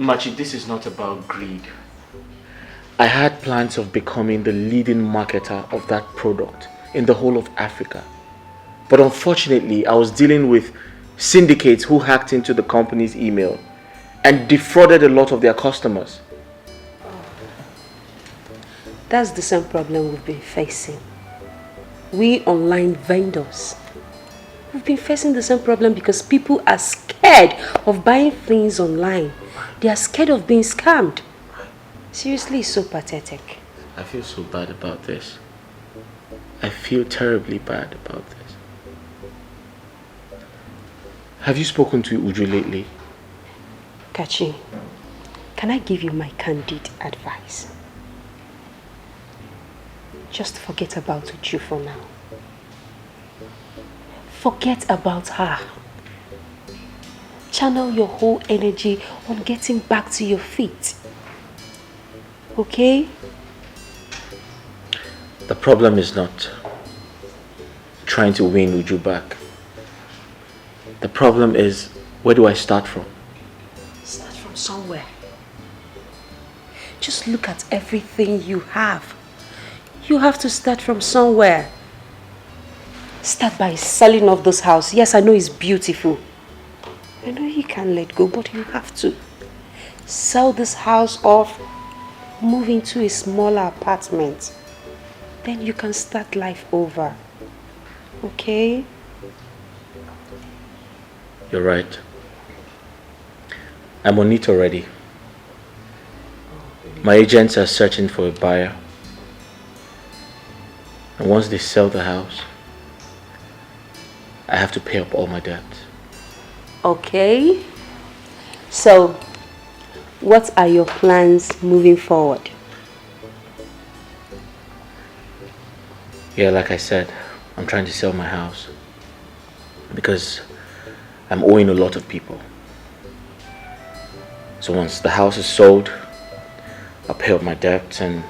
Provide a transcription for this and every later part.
Machi, this is not about greed. I had plans of becoming the leading marketer of that product in the whole of Africa. But unfortunately, I was dealing with syndicates who hacked into the company's email and defrauded a lot of their customers. That's the same problem we've been facing. We online vendors, we've been facing the same problem because people are scared of buying things online. They are scared of being scammed. Seriously, it's so pathetic. I feel so bad about this. I feel terribly bad about this. Have you spoken to Uju lately? Kachi, can I give you my candid advice? Just forget about Uju for now. Forget about her. Channel your whole energy on getting back to your feet. Okay? The problem is not trying to win Uju back. The problem is, where do I start from? Start from somewhere. Just look at everything you have. You have to start from somewhere. Start by selling off this house. Yes, I know it's beautiful. I know you can't let go, but you have to. Sell this house off, move into a smaller apartment. Then you can start life over. Okay? You're right. I'm on it already. My agents are searching for a buyer. And once they sell the house, I have to pay up all my debt. Okay. So, what are your plans moving forward? Yeah, like I said, I'm trying to sell my house because I'm owing a lot of people. So once the house is sold, I'll pay up my debts, and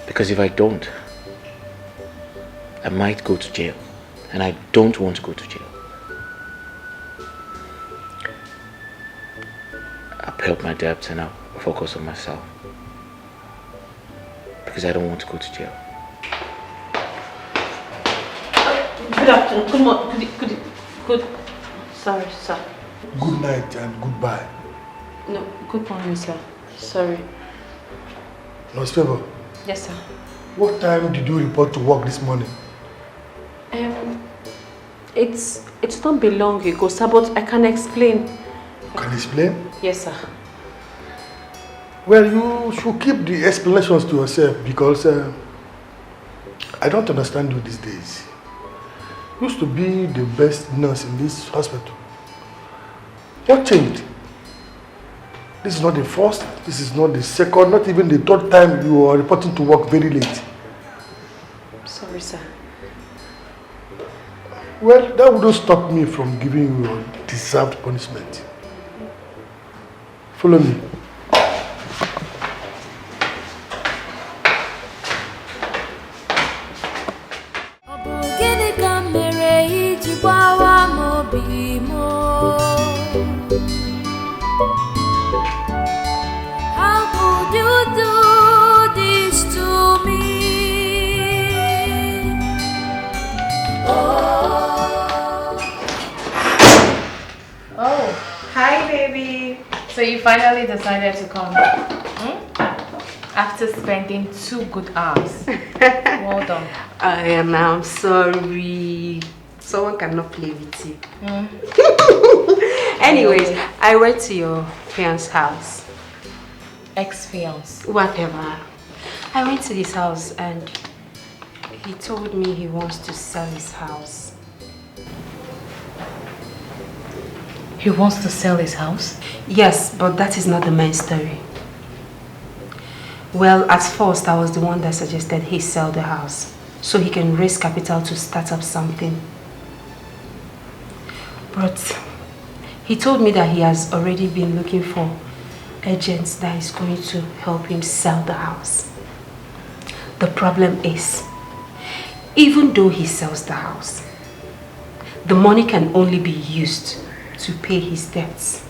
because if I don't, I might go to jail, and I don't want to go to jail. I'll pay up my debts and I'll focus on myself because I don't want to go to jail. Good afternoon. Good morning. Good. Sorry, sir. Good night and goodbye. No, good morning, sir. Sorry. Nurse Favor. Yes, sir. What time did you report to work this morning? It's not been long ago, sir, but I can explain. You can explain? Yes, sir. Well, you should keep the explanations to yourself because I don't understand you these days. You used to be the best nurse in this hospital. What changed? This is not the first, this is not the second, not even the third time you are reporting to work very late. Sorry, sir. Well, that wouldn't stop me from giving you your deserved punishment. Follow me. How could you do this to me? Oh, hi baby. So you finally decided to come after spending 2 good hours. Well done. I'm sorry. Someone cannot play with you. Anyways, I went to your fiance's house. Ex-fiance. Whatever. I went to his house and he told me he wants to sell his house. He wants to sell his house? Yes, but that is not the main story. Well, at first I was the one that suggested he sell the house so he can raise capital to start up something. But he told me that he has already been looking for agents that is going to help him sell the house. The problem is, even though he sells the house, the money can only be used to pay his debts.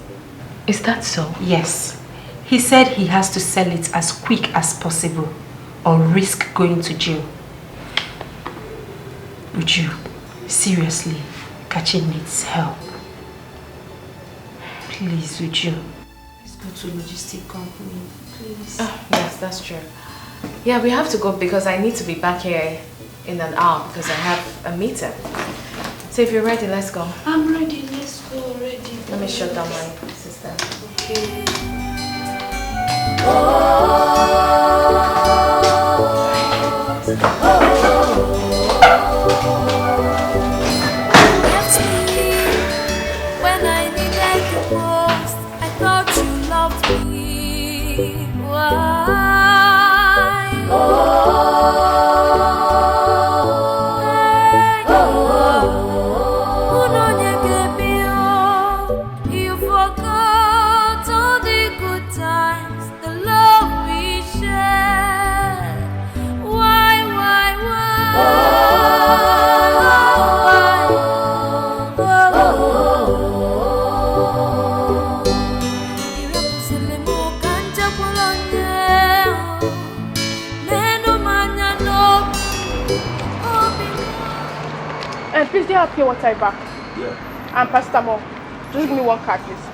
Is that so? Yes. He said he has to sell it as quick as possible or risk going to jail. Uju, seriously, Kachi needs help. Please, Uju. Let's go to logistic company, please. Yes, that's true. Yeah, we have to go because I need to be back here in an hour because I have a meeting. So if you're ready, let's go. I'm ready, let's go already. Let me shut down my system. Okay. When I needed you most, I thought you loved me. Why? You forgot all the good times, the love we shared. Why? And please, do you have pure water back? Yeah. And paracetamol. Just give me one card, please.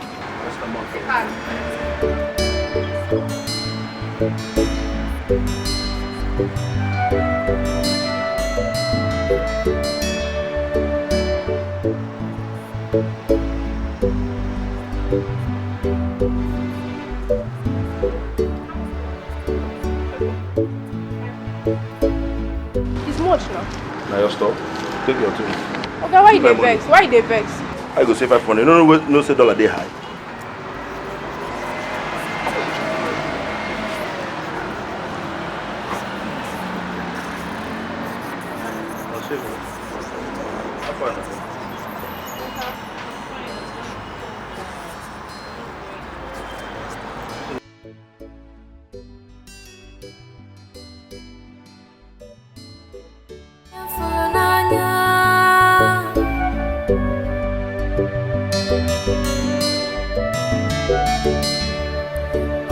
It's much now. Now you stop. Take your turn. Okay, why they vex? Why they vex? I go say 500. No, say dollar they high.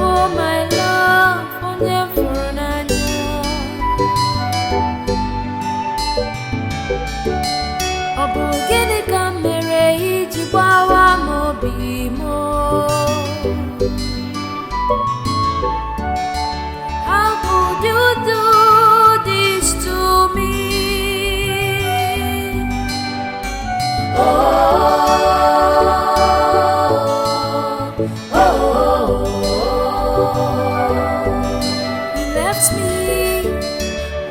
Oh my love, onye fụrụ n'anya. Ọ bụ gịnị ka m mere iji gbawa m obi m? How could you do this to me? You left me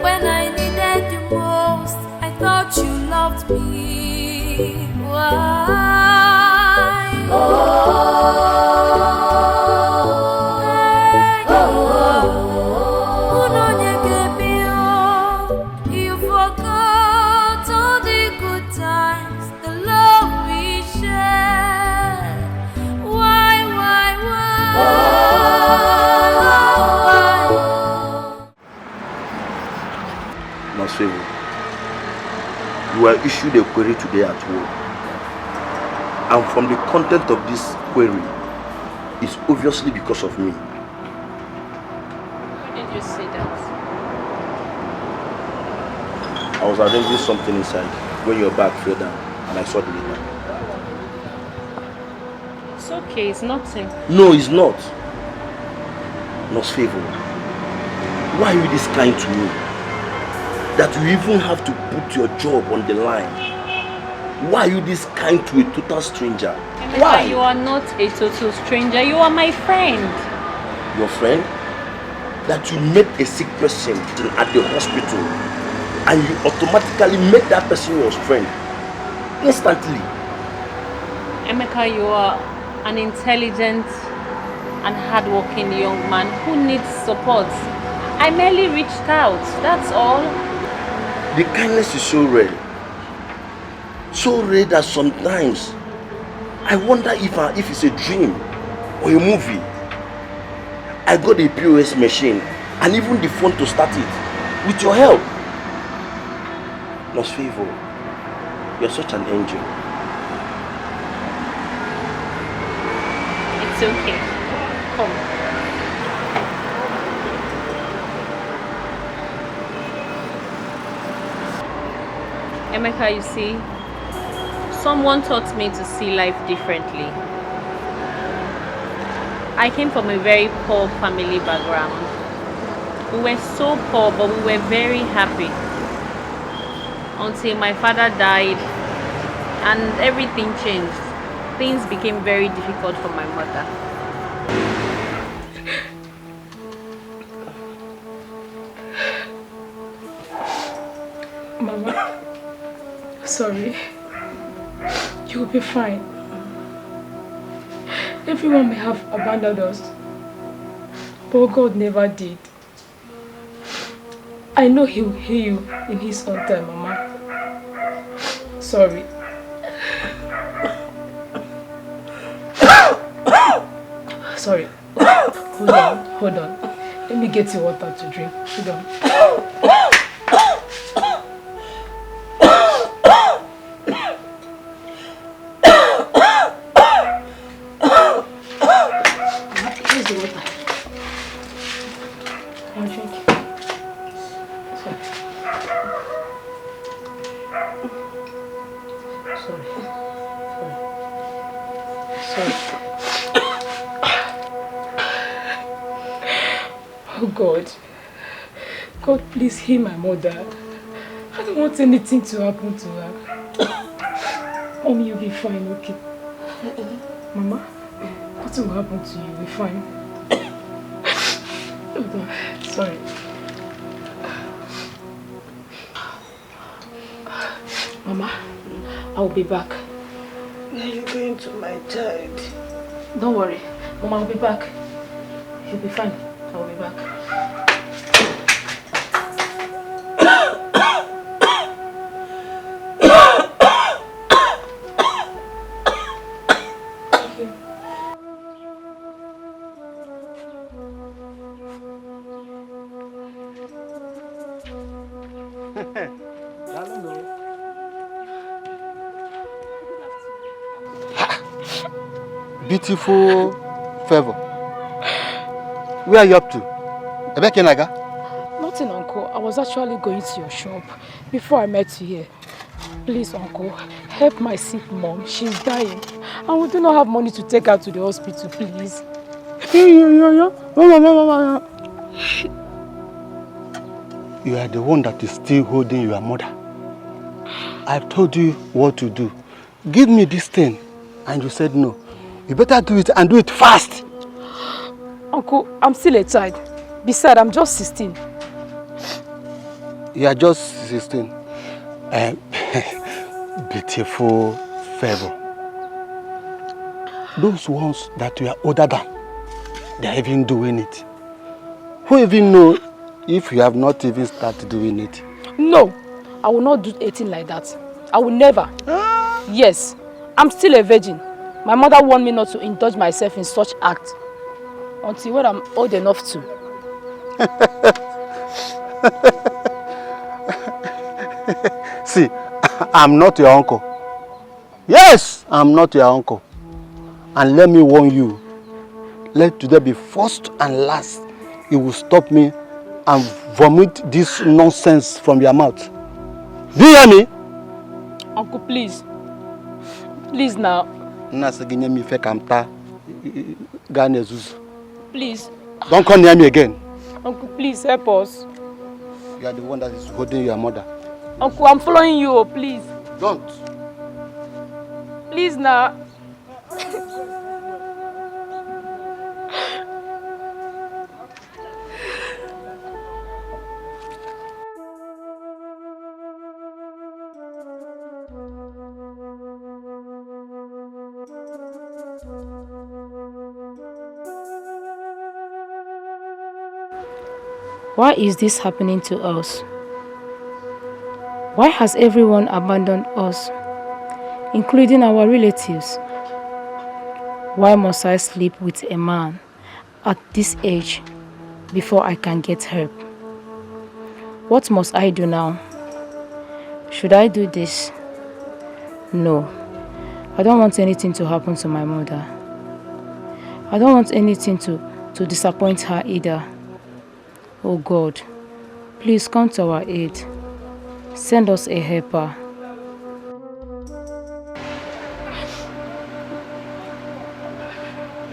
when I needed you most. I thought you loved me. Why? You forgot all the good times, the love we shared. Why? Maswevo, you are issued a query today at work. And from the content of this query, it's obviously because of me. Why did you say that? I was arranging something inside when your bag fell down and I saw the letter. It's okay, it's nothing. No, it's not. Maswevo, why are you this kind to me? That you even have to put your job on the line. Why are you this kind to a total stranger? Why? You are not a total stranger. You are my friend. Your friend? That you met a sick person at the hospital and you automatically make that person your friend instantly. Emeka, you are an intelligent and hardworking young man who needs support. I merely reached out, that's all. The kindness is so rare. So rare that sometimes I wonder if it's a dream or a movie. I got a POS machine and even the phone to start it with your help. Maswevo, you're such an angel. It's okay. Come. Emeka, you see, someone taught me to see life differently. I came from a very poor family background. We were so poor, but we were very happy. Until my father died and everything changed. Things became very difficult for my mother. Mama, sorry. You'll be fine. Everyone may have abandoned us, but God never did. I know He will heal you in His own time, Mama. Sorry. Sorry. Hold on. Let me get you water to drink. Hold on. Here's the water. I'll drink. Sorry. Oh God. God, please heal my mother. I don't want anything to happen to her. Mommy, you'll be fine, okay? Mama, nothing will happen to you. You'll be fine. Hold on. Sorry. Mama, I'll be back. Where are you going to, my child? Don't worry. Mama, I'll be back. You'll be fine. I'll be back. Beautiful Favor. Where are you up to? Ebekenaga? Nothing, Uncle. I was actually going to your shop before I met you here. Please, Uncle, help my sick mom. She's dying. And we do not have money to take her to the hospital, please. You are the one that is still holding your mother. I've told you what to do. Give me this thing. And you said no. You better do it and do it fast. Uncle, I'm still a child. Besides, I'm just 16. You are just 16. Beautiful Favor. Those ones that you are older than, they are even doing it. Who even know if you have not even started doing it? No, I will not do anything like that. I will never. Yes, I'm still a virgin. My mother warned me not to indulge myself in such acts until when I'm old enough to. See, I'm not your uncle. Yes, I'm not your uncle. And let me warn you, let today be first and last. You will stop me and vomit this nonsense from your mouth. Do you hear me? Uncle, please. Please now. Please. Don't come near me again. Uncle, please help us. You are the one that is holding your mother. Uncle, I'm following you, please. Don't. Please now. Why is this happening to us? Why has everyone abandoned us, including our relatives? Why must I sleep with a man at this age before I can get help? What must I do now? Should I do this? No, I don't want anything to happen to my mother. I don't want anything to disappoint her either. Oh God, please come to our aid. Send us a helper.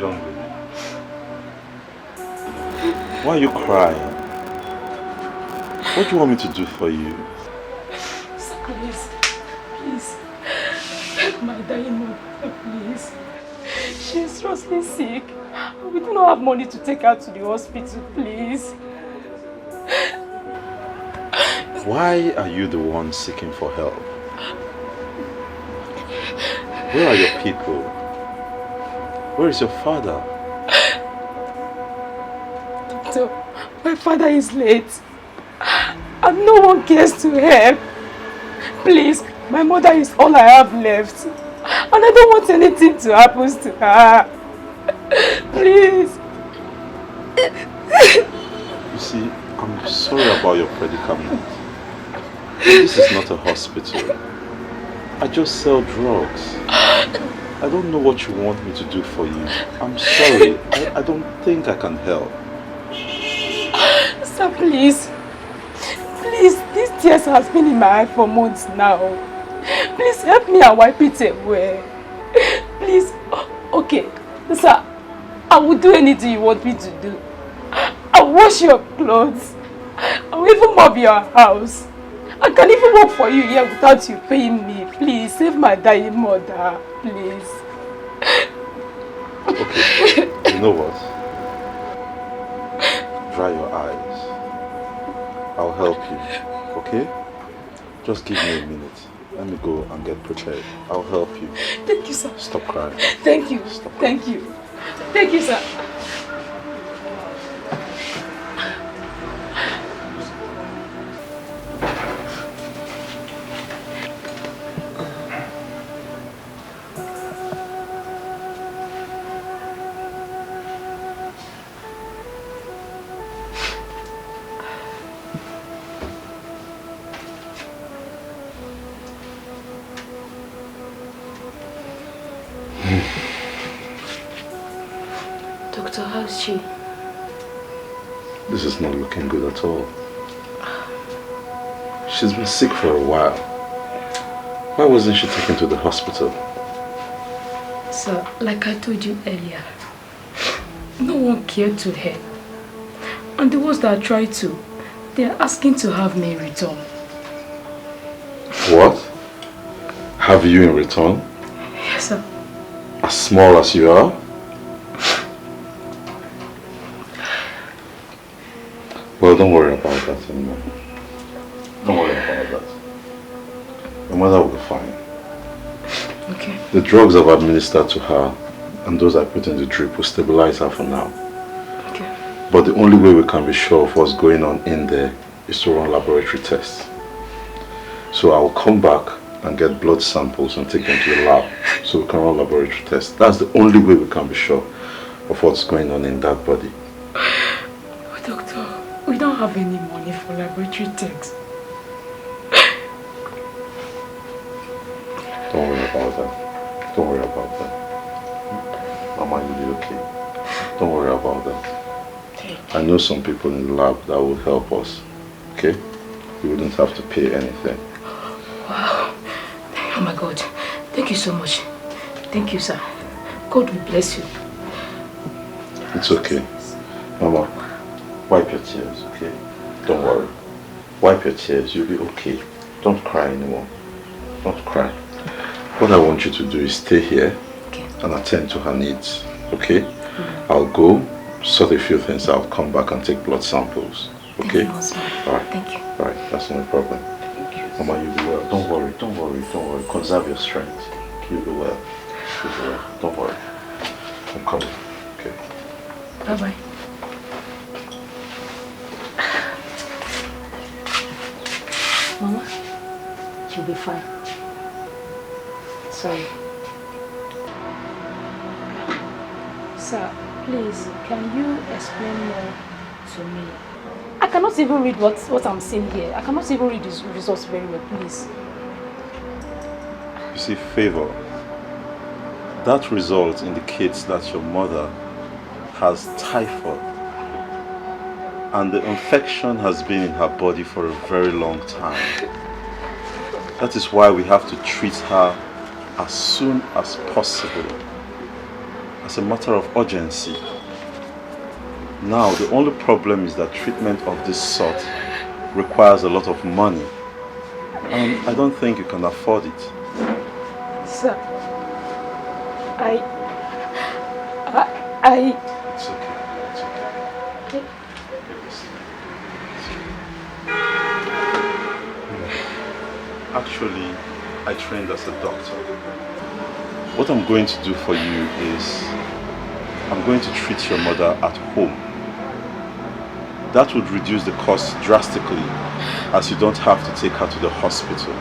Young lady, why are you crying? What do you want me to do for you? Sir, please, help my dying mother, please. She's seriously sick. We do not have money to take her to the hospital, please. Why are you the one seeking for help? Where are your people? Where is your father? Doctor, my father is late. And no one cares to help. Please, my mother is all I have left. And I don't want anything to happen to her. Please. You see, I'm sorry about your predicament. This is not a hospital. I just sell drugs. I don't know what you want me to do for you. I'm sorry. I don't think I can help. Sir, please. Please, these tears has been in my eye for months now. Please help me and wipe it away. Please. Okay. Sir, I will do anything you want me to do. I'll wash your clothes. I'll even mop your house. I can even work for you here without you paying me. Please, save my dying mother. Please. Okay, you know what? Dry your eyes. I'll help you, okay? Just give me a minute. Let me go and get prepared. I'll help you. Thank you, sir. Stop crying. Thank you. Stop crying. Thank you. Thank you, sir. Doctor, how's she? This is not looking good at all. She's been sick for a while. Why wasn't she taken to the hospital? Sir, like I told you earlier, no one cared to help. And the ones that tried to, they are asking to have me return. What? Have you in return? Yes, sir. As small as you are? Well, don't worry about that anymore. Don't worry about that. Your mother will be fine. Okay. The drugs I've administered to her and those I put in the drip will stabilize her for now. Okay. But the only way we can be sure of what's going on in there is to run laboratory tests. So I will come back and get blood samples and take them to the lab so we can run laboratory tests. That's the only way we can be sure of what's going on in that body. But doctor, we don't have any money for laboratory tests. Don't worry about that. Don't worry about that. Mama, you'll be okay. Don't worry about that. I know some people in the lab that will help us. Okay? You wouldn't have to pay anything. Wow. Oh my God. Thank you so much. Thank you, sir. God will bless you. It's okay. Mama, wipe your tears, okay? Don't worry. Wipe your tears. You'll be okay. Don't cry anymore. Don't cry. What I want you to do is stay here and attend to her needs, okay? I'll go, sort a few things out, come back and take blood samples, okay? Thank you, Alright. Thank you. Alright, that's no problem. Mama, you'll be well. Don't worry, don't worry, don't worry. Conserve your strength. You'll be well. You'll be well. Don't worry. I'm coming, okay? Bye-bye. Mama, she'll be fine. Sorry. Sir, please, can you explain more to me? I cannot even read what I'm seeing here. I cannot even read these results very well, please. You see, Favor, that result indicates that your mother has typhoid. And the infection has been in her body for a very long time. That is why we have to treat her as soon as possible, as a matter of urgency. Now, the only problem is that treatment of this sort requires a lot of money. And I don't think you can afford it. Sir, It's okay. It's okay. Actually, I trained as a doctor. What I'm going to do for you is I'm going to treat your mother at home. That would reduce the cost drastically, as you don't have to take her to the hospital.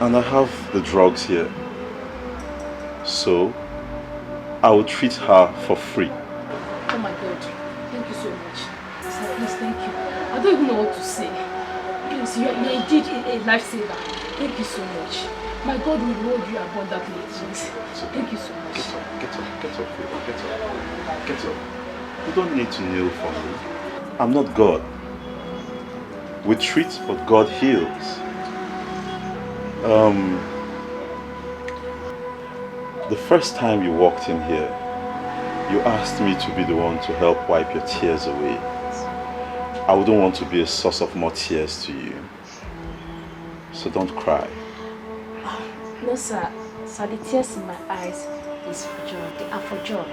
And I have the drugs here. So, I will treat her for free. oh my God, thank you so much. Sir, please, thank you. I don't even know what to say. Please, you're indeed a lifesaver. Thank you so much. My God will reward you abundantly, please. Thank you so much. Get up, Favor. Get up. You don't need to kneel for me. I'm not God. We treat, but God heals. The first time you walked in here, you asked me to be the one to help wipe your tears away. I wouldn't want to be a source of more tears to you. So don't cry. No, sir. Sir, the tears in my eyes is for joy. They are for joy.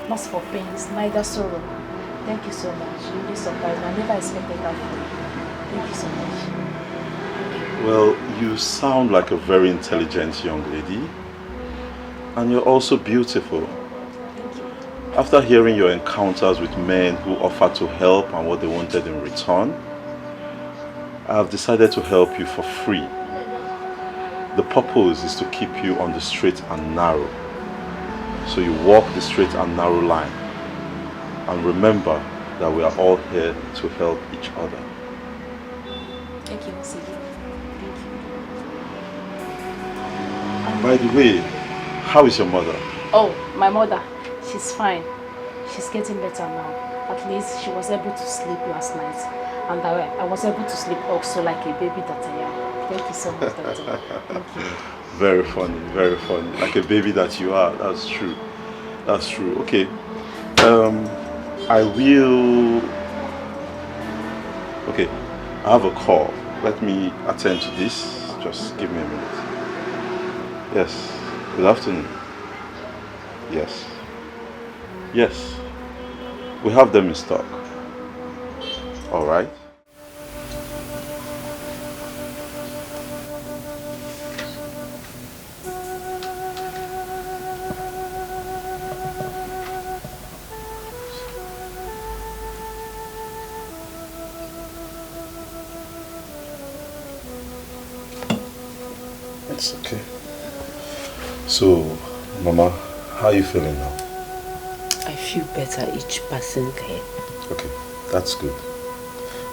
Not for pains, neither sorrow. Thank you so much. You really surprised me. I never expected that from you. Thank you so much. Well, you sound like a very intelligent young lady. And you're also beautiful. Thank you. After hearing your encounters with men who offered to help and what they wanted in return, I have decided to help you for free. The purpose is to keep you on the straight and narrow. So you walk the straight and narrow line. And remember that we are all here to help each other. Thank you, Mr. Thank you. And by the way, how is your mother? Oh, my mother. She's fine. She's getting better now. At least she was able to sleep last night. And I was able to sleep also like a baby that I am. Thank you so much, Doctor. Thank you. Very funny, very funny. Like a baby that you are. That's true. That's true. Okay. I will... Okay. I have a call. Let me attend to this. Just give me a minute. Yes. Good afternoon. Yes. Yes. We have them in stock. All right. It's okay. So, Mama, how are you feeling now? I feel better each passing day. Okay, that's good.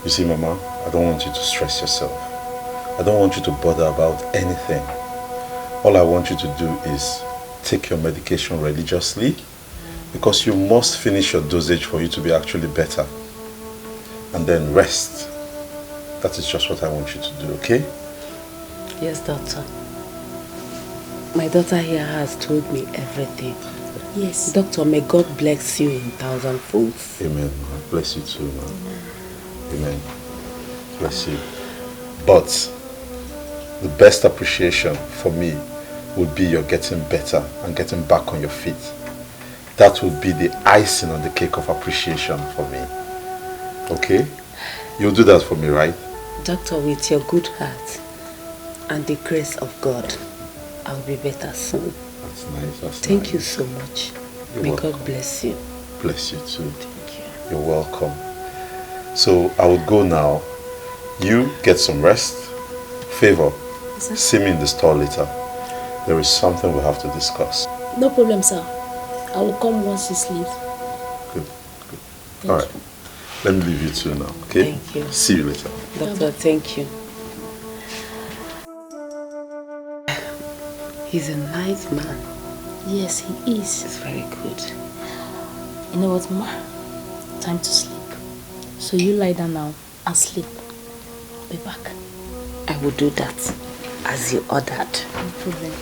You see, Mama, I don't want you to stress yourself. I don't want you to bother about anything. All I want you to do is take your medication religiously, because you must finish your dosage for you to be actually better. And then rest. That is just what I want you to do, okay? Yes, doctor. My daughter here has told me everything. Yes. Doctor, may God bless you in 1,000 folds. Amen. God bless you too, man. Amen. Bless you. But the best appreciation for me would be your getting better and getting back on your feet. That would be the icing on the cake of appreciation for me. Okay? You'll do that for me, right? Doctor, with your good heart and the grace of God, I'll be better soon. That's nice. That's Thank nice. you so much. You're May welcome. God bless you. Bless you too. Thank you. You're welcome. So I would go now. You get some rest. Favor, see me in the store later. There is something we have to discuss. No problem, sir. I will come once you sleep. Good. All right. Let me leave you two now, okay? Thank you. See you later. Doctor, thank you. He's a nice man. Yes, he is. It's very good. You know what, Ma? Time to sleep. So you lie down now and sleep. I'll be back. I will do that as you ordered. No problem.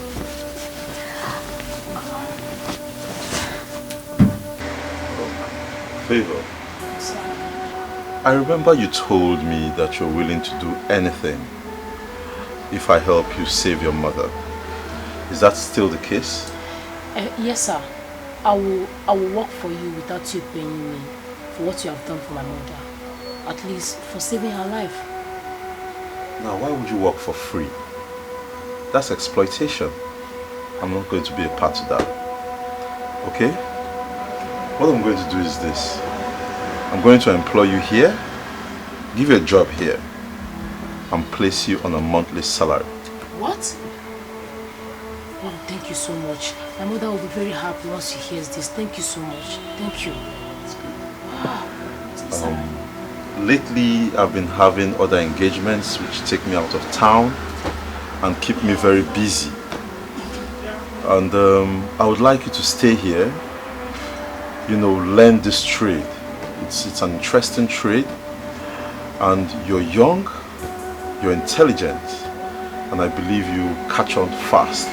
Favor. I remember you told me that you're willing to do anything if I help you save your mother. Is that still the case? Yes, sir. I will work for you without you paying me for what you have done for my mother. At least for saving her life. Now, why would you work for free? That's exploitation. I'm not going to be a part of that. Okay? What I'm going to do is this. I'm going to employ you here, give you a job here, and place you on a monthly salary. What? Oh, thank you so much. My mother will be very happy once she hears this. Thank you so much. Thank you. Lately, I've been having other engagements which take me out of town and keep me very busy. And I would like you to stay here, you know, learn this trade. It's an interesting trade, and you're young, you're intelligent, and I believe you catch on fast.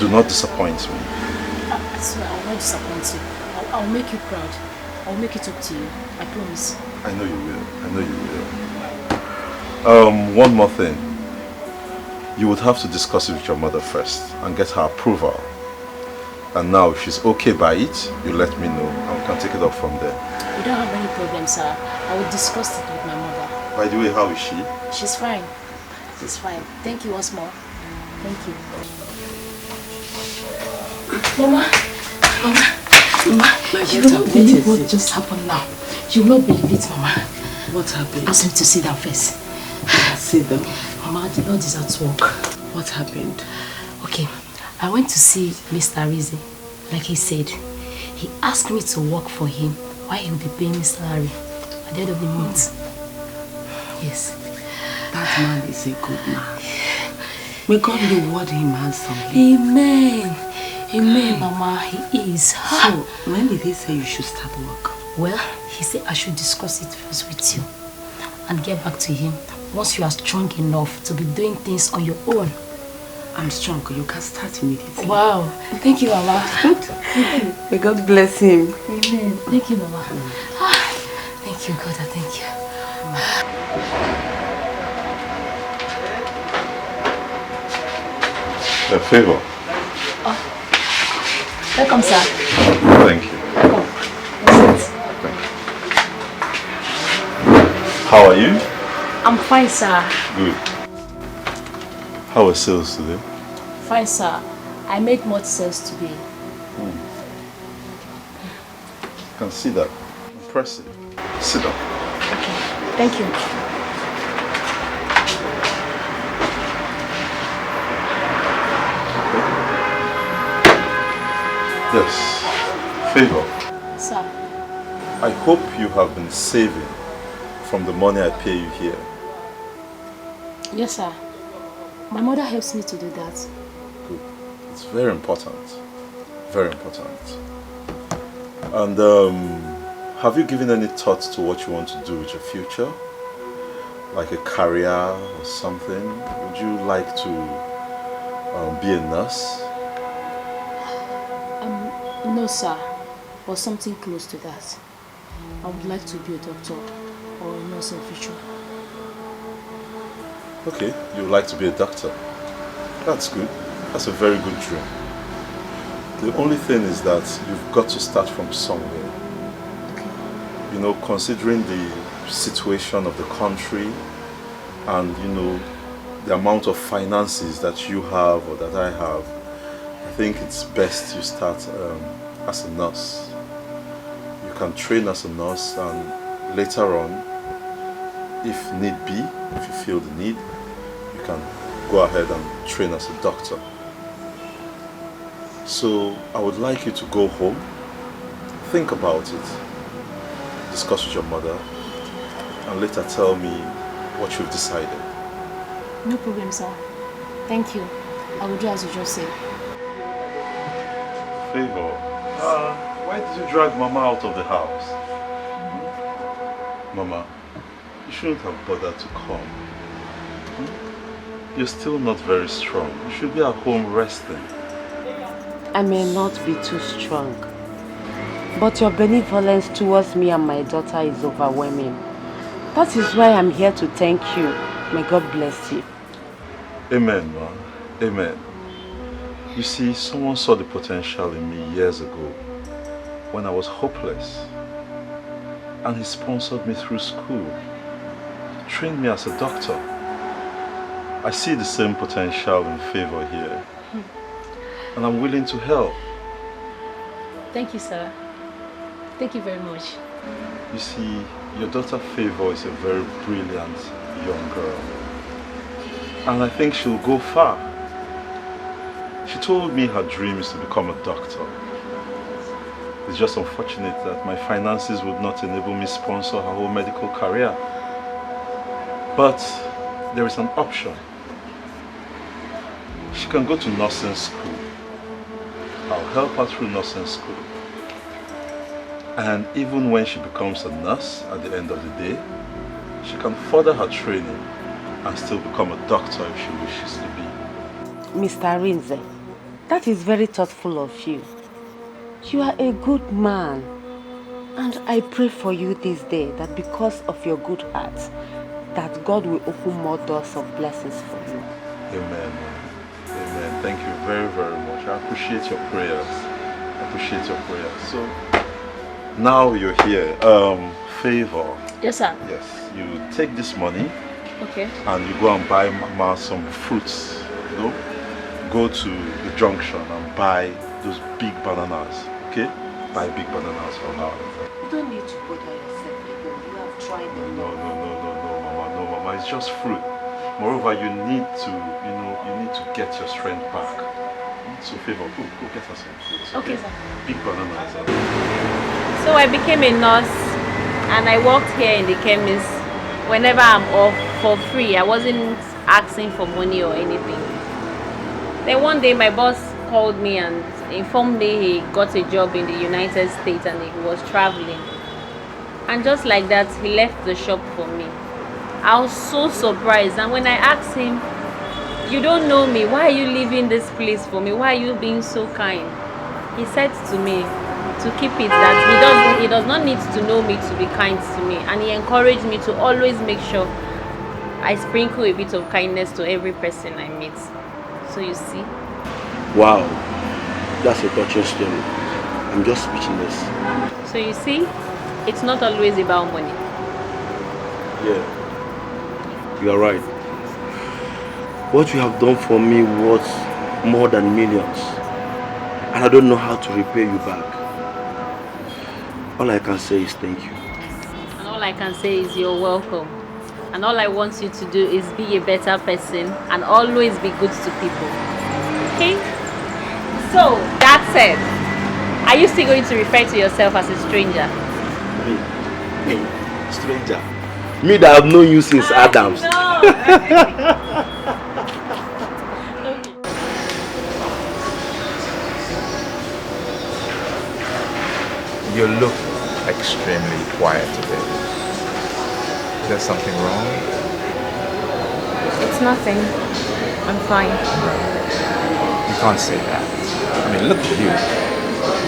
Do not disappoint me. I swear, I will not disappoint you. I'll make you proud. I'll make it up to you. I promise. I know you will. I know you will. One more thing. You would have to discuss it with your mother first and get her approval. And now, if she's okay by it, you let me know and we can take it up from there. You don't have any problem, sir. I will discuss it with my mother. By the way, how is she? She's fine. She's fine. Thank you once more. Thank you. Mama, you will not believe what just happened now. You will not believe it, Mama. What happened? Ask me to sit down first. Sit down. Mama, the Lord is at work. What happened? Okay, I went to see Mr. Rizzi. Like he said, he asked me to work for him while he will be paying me salary at the end of the month. Yes. That man is a good man. May God reward him handsomely. Amen. Amen, Mama. He is. So, when did he say you should start work? Well, he said I should discuss it first with you and get back to him once you are strong enough to be doing things on your own. I'm strong. You can start immediately. Wow. Thank you, Mama. May God bless him. Amen. Thank you, Mama. Thank you, God. Thank you. A favor. Welcome, sir. Thank you. Welcome. Thank you. How are you? I'm fine, sir. Good. How are sales today? Fine, sir. I made much sales today. I can see that. Impressive. Sit down. Okay. Thank you. Yes. Favor. Sir. I hope you have been saving from the money I pay you here. Yes, sir. My mother helps me to do that. Good. It's very important. Very important. And have you given any thought to what you want to do with your future? Like a career or something? Would you like to be a nurse? No, sir. Or something close to that. I would like to be a doctor or a nurse in future. Okay, you would like to be a doctor. That's good. That's a very good dream. The only thing is that you've got to start from somewhere. Okay. You know, considering the situation of the country and, you know, the amount of finances that you have or that I have, I think it's best you start as a nurse. You can train as a nurse and later on, if need be, if you feel the need, you can go ahead and train as a doctor. So I would like you to go home, think about it, discuss with your mother, and later tell me what you've decided. No problem, sir. Thank you. I will do as you just said. Favor, why did you drag Mama out of the house? Mama, you shouldn't have bothered to come. You're still not very strong. You should be at home resting. I may not be too strong, but your benevolence towards me and my daughter is overwhelming. That is why I'm here to thank you. May God bless you. Amen, ma. Amen. You see, someone saw the potential in me years ago when I was hopeless. And he sponsored me through school, trained me as a doctor. I see the same potential in Favor here. And I'm willing to help. Thank you, sir. Thank you very much. You see, your daughter Favor is a very brilliant young girl. And I think she'll go far. She told me her dream is to become a doctor. It's just unfortunate that my finances would not enable me to sponsor her whole medical career. But there is an option. She can go to nursing school. I'll help her through nursing school. And even when she becomes a nurse at the end of the day, she can further her training and still become a doctor if she wishes to be. Mr. Rinze, that is very thoughtful of you. You are a good man. And I pray for you this day that because of your good heart, that God will open more doors of blessings for you. Amen. Amen. Thank you very, very much. I appreciate your prayers. I appreciate your prayers. So, now you're here. Favor. Yes, sir. Yes. You take this money. Okay. And you go and buy Mama some fruits. You know? Go to the junction and buy those big bananas. Okay? Buy big bananas for her. You don't need to bother yourself because you have tried them. No, Mama. No, Mama. It's just fruit. Moreover, you need to, you need to get your strength back. So, Favor, go get her some fruits. Okay, sir. Big bananas. So I became a nurse and I worked here in the chemist whenever I'm off for free. I wasn't asking for money or anything. Then one day my boss called me and informed me he got a job in the United States and he was traveling. And just like that, he left the shop for me. I was so surprised, and when I asked him, "You don't know me, why are you leaving this place for me? Why are you being so kind?" He said to me to keep it that he does not need to know me to be kind to me, and he encouraged me to always make sure I sprinkle a bit of kindness to every person I meet. So you see. Wow, that's a touching story. I'm just speechless. So you see, it's not always about money. Yeah. You are right. What you have done for me was more than millions. And I don't know how to repay you back. All I can say is thank you. And all I can say is you're welcome. And all I want you to do is be a better person and always be good to people. Okay? So, that said, are you still going to refer to yourself as a stranger? Me? Stranger? Me that have known you since Adams. You look extremely quiet today. Is there something wrong? It's nothing. I'm fine. You can't say that. I mean, look at you.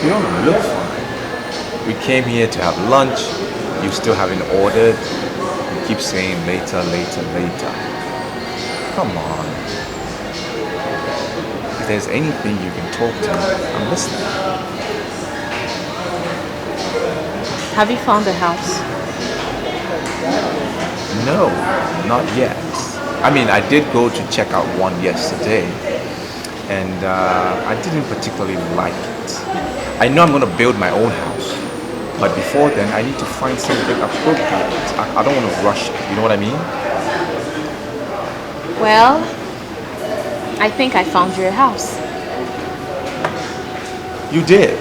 You don't look fine. We came here to have lunch. You still haven't ordered. You keep saying later. Come on. If there's anything you can talk to me, I'm listening. Have you found a house? No, not yet. I mean, I did go to check out one yesterday, and I didn't particularly like it. I know I'm going to build my own house, but before then, I need to find something appropriate. I don't want to rush it, you know what I mean? Well, I think I found you a house. You did?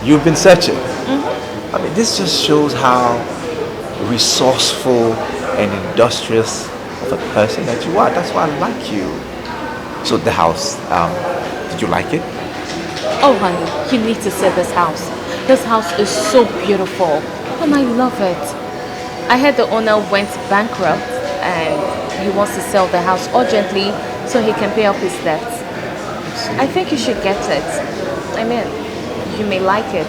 You've been searching? Mm-hmm. I mean, this just shows how resourceful and industrious of a person that you are. That's why I like you. So the house, did you like it? Oh, honey, you need to see this house. This house is so beautiful, and I love it. I heard the owner went bankrupt, and he wants to sell the house urgently so he can pay off his debts. I think you should get it. I mean, you may like it.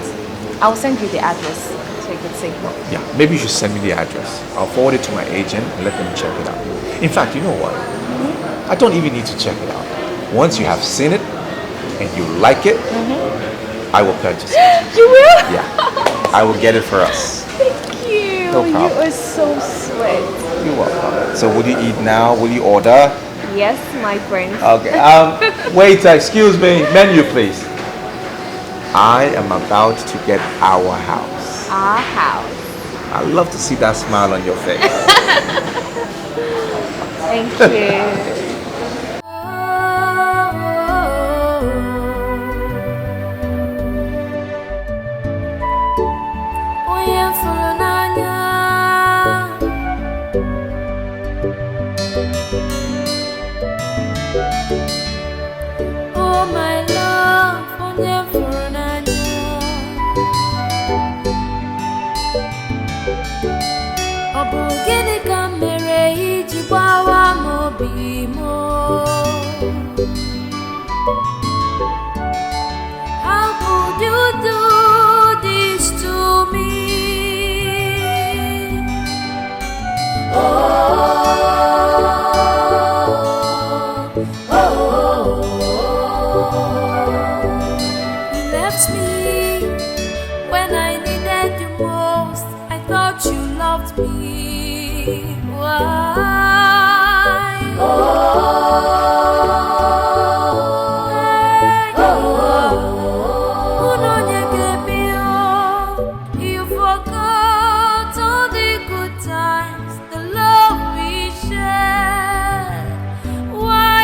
I'll send you the address so you can see. Yeah, maybe you should send me the address. I'll forward it to my agent and let them check it out. In fact, you know what? I don't even need to check it out. Once you have seen it and you like it, I will purchase it. You will? Yeah, I will get it for us. Thank you. No problem. You are so sweet. You're welcome. So will you eat now? Will you order? Yes, my friend. Okay. Waiter, excuse me. Menu, please. I am about to get our house. Our house. I love to see that smile on your face. Thank you. Oh my love, onye fụrụ n'anya. Ọ bụ gịnị ka m mere iji gbawa m obi m? How could you do this to me? You left me when I needed you most. I thought you loved me. Why? You forgot all the good times, the love we shared. Why?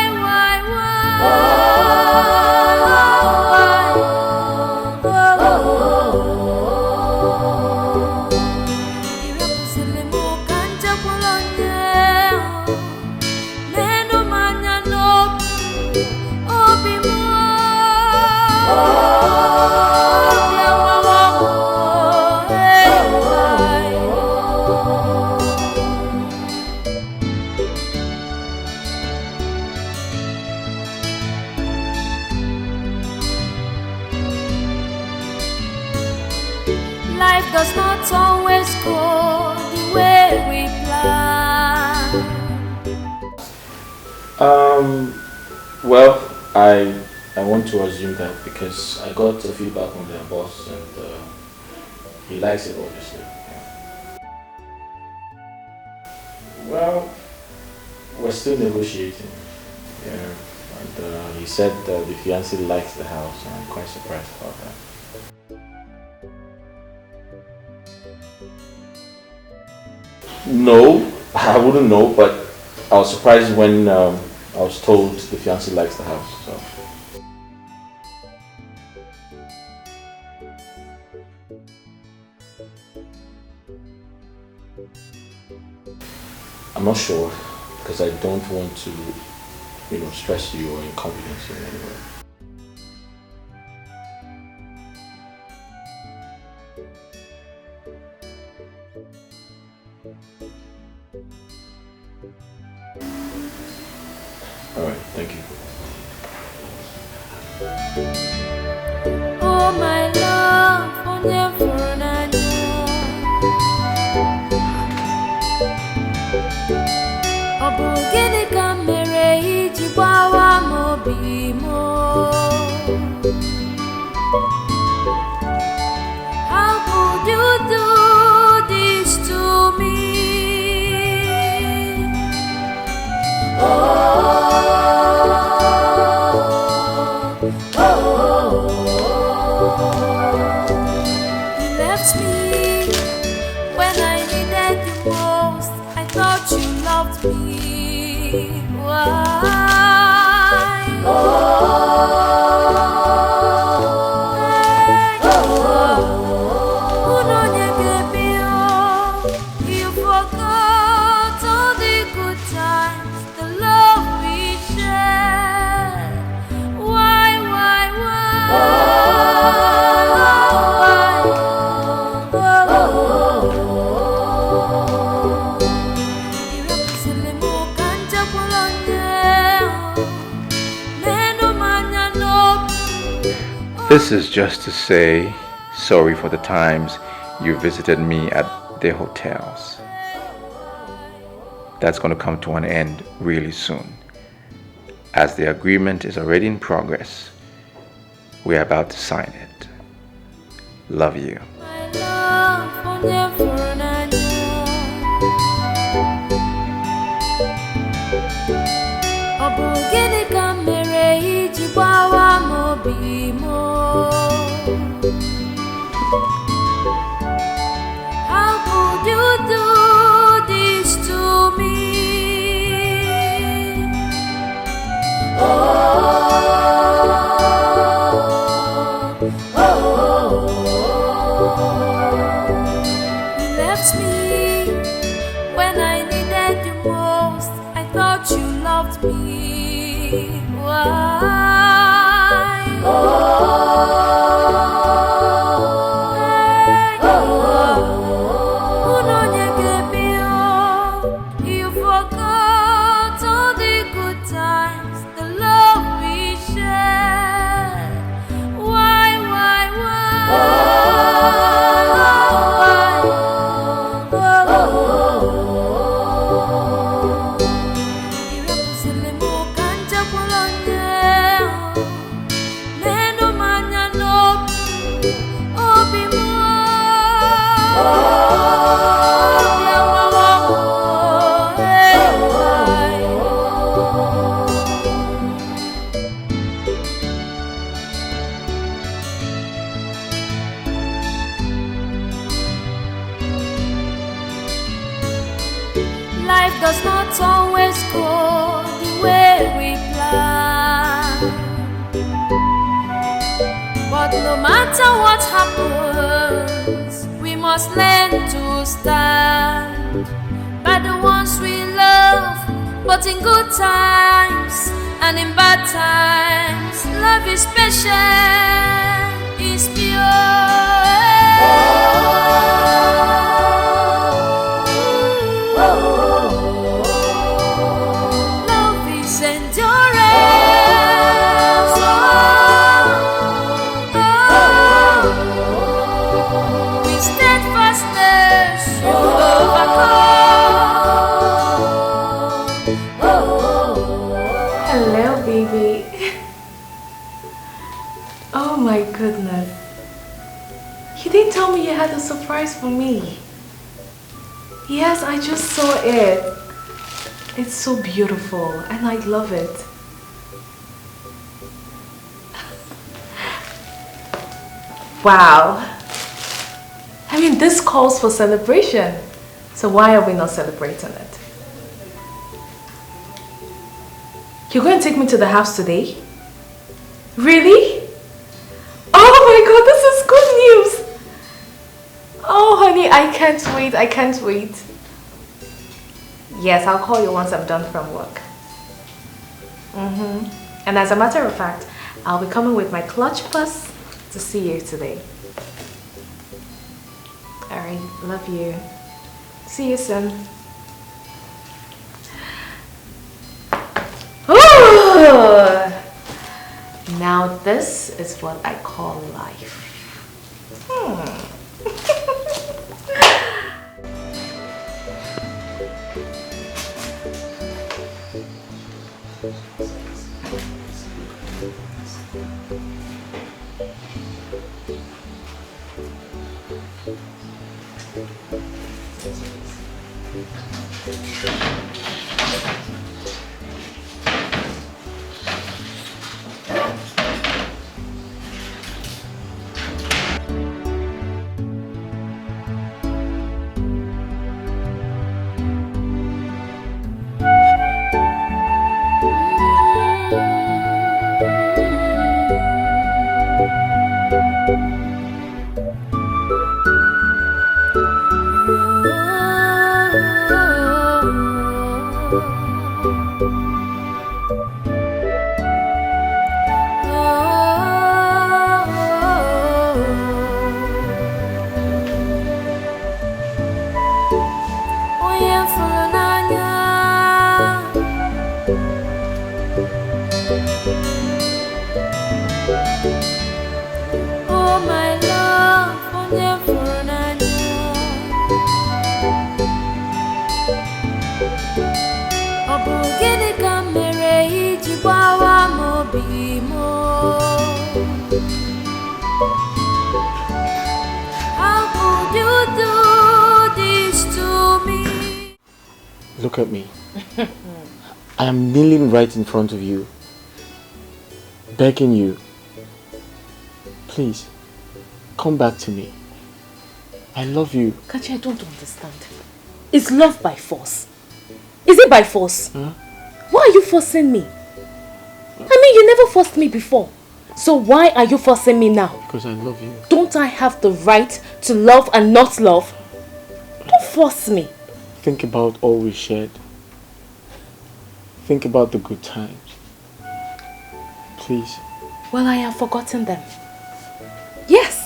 Life does not always go the way we plan. Well, I want to assume that because I got a feedback from their boss and he likes it, obviously. Well, we're still negotiating. Yeah, and he said the fiancé likes the house, and I'm quite surprised about that. No, I wouldn't know, but I was surprised when I was told the fiancé likes the house. So. I'm not sure because I don't want to, stress you or inconvenience you in any way. All right, thank you. Oh my love, onye fụrụ n'anya. Ọ bụ gịnị ka m mere iji gbawa m obi m? How could you do this to me? You left me when I needed you most. I thought you loved me. Why? You forgot all the good times, the love we shared. Why? This is just to say sorry for the times you visited me at their hotels. That's going to come to an end really soon, as the agreement is already in progress. We're about to sign it. Love you. My love will never end. Obugini kamere ijibawa mobimo. How could you do this to me? Oh, oh, you left me when I needed you most. I thought you loved me. Why? Oh, you forgot all the good times, the love we shared. Why? Life does not always go the way we plan, but no matter what happens, we must learn to stand by the ones we love. But in good times and in bad times, love is patient, is pure. Love is endurance. With steadfastness you overcome. Hello, baby. Oh my goodness. You didn't tell me you had a surprise for me. Yes, I just saw it. It's so beautiful and I love it. Wow. I mean, this calls for celebration. So why are we not celebrating it? You're going to take me to the house today? Really? Oh my God, this is good news. Oh honey, I can't wait, I can't wait. Yes, I'll call you once I'm done from work. And as a matter of fact, I'll be coming with my clutch bus to see you today. Alright, love you. See you soon. Ooh! Now this is what I call life. be more. How could you do this to me? Look at me. I am kneeling right in front of you, begging you. Please, come back to me. I love you. Kachi, I don't understand. Is love by force? Is it by force? Huh? Why are you forcing me? I mean, you never forced me before. So why are you forcing me now? Because I love you. Don't I have the right to love and not love? Don't force me. Think about all we shared. Think about the good times. Please. Well, I have forgotten them. Yes,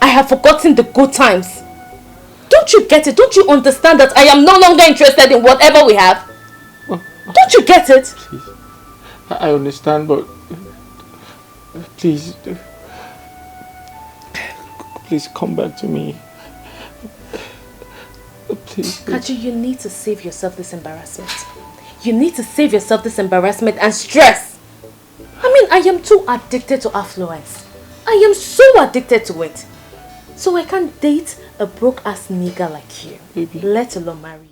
I have forgotten the good times. Don't you get it? Don't you understand that I am no longer interested in whatever we have? Don't you get it? Please. I understand, but please, please come back to me. Please. Kachi, you need to save yourself this embarrassment. You need to save yourself this embarrassment and stress. I mean, I am too addicted to affluence. I am so addicted to it. So I can't date a broke-ass nigger like you. Baby. Let alone marry you.